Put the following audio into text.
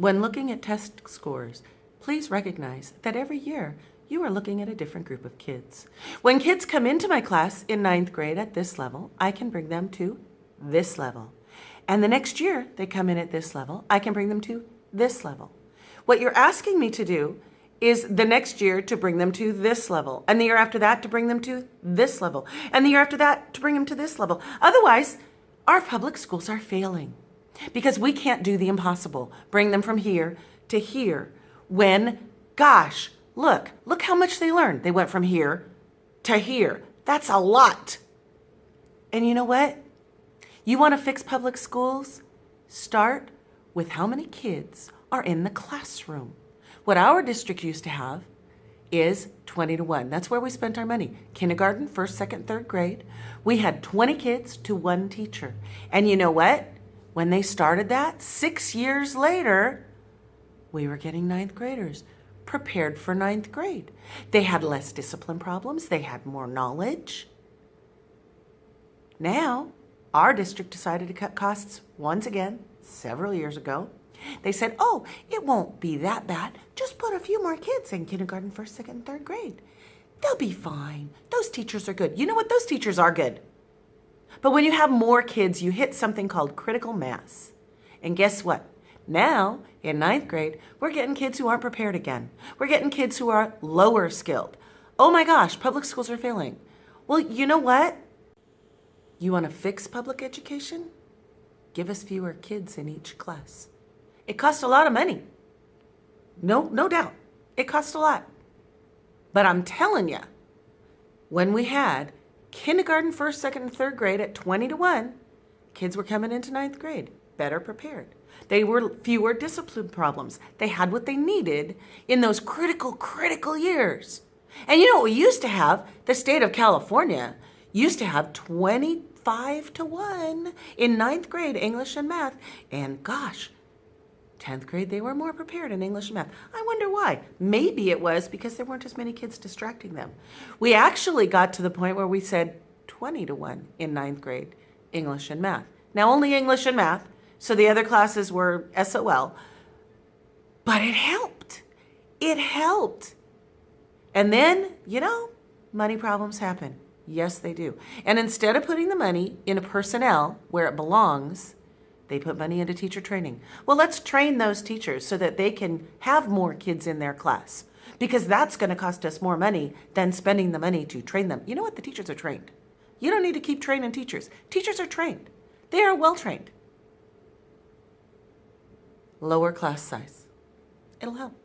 When looking at test scores, please recognize that every year you are looking at a different group of kids. When kids come into my class in 9th grade at this level, I can bring them to this level. And the next year they come in at this level, I can bring them to this level. What you're asking me to do is the next year to bring them to this level, and the year after that to bring them to this level, and the year after that to bring them to this level. Otherwise, our public schools are failing because we can't do the impossible, bring them from here to here when, gosh, look how much they learned. They went from here to here. That's a lot. And you know what? You want to fix public schools? Start with how many kids are in the classroom. What our district used to have is 20 to 1. That's where we spent our money. Kindergarten, first, second, third grade. We had 20 kids to 1 teacher. And you know what? When they started that, 6 years later, we were getting 9th graders prepared for 9th grade. They had less discipline problems. They had more knowledge. Now, our district decided to cut costs once again, several years ago. They said, oh, it won't be that bad. Just put a few more kids in kindergarten, first, second, and third grade. They'll be fine. Those teachers are good. You know what? Those teachers are good. But when you have more kids, you hit something called critical mass. And guess what? Now, in 9th grade, we're getting kids who aren't prepared again. We're getting kids who are lower skilled. Oh my gosh, public schools are failing. Well, you know what? You want to fix public education? Give us fewer kids in each class. It costs a lot of money. No doubt. It costs a lot. But I'm telling you, when we had kindergarten, first, second, and third grade at 20 to 1, kids were coming into 9th grade better prepared. They were fewer discipline problems. They had what they needed in those critical years. And you know what we used to have? The state of California used to have 25 to 1 in 9th grade English and math. And gosh, 10th grade, they were more prepared in English and math. I wonder why. Maybe it was because there weren't as many kids distracting them. We actually got to the point where we said 20 to 1 in 9th grade English and math. Now only English and math, so the other classes were SOL. But it helped. It helped. And then, money problems happen. Yes, they do. And instead of putting the money into personnel where it belongs, they put money into teacher training. Well, let's train those teachers so that they can have more kids in their class, because that's going to cost us more money than spending the money to train them. You know what? The teachers are trained. You don't need to keep training teachers. Teachers are trained. They are well trained. Lower class size. It'll help.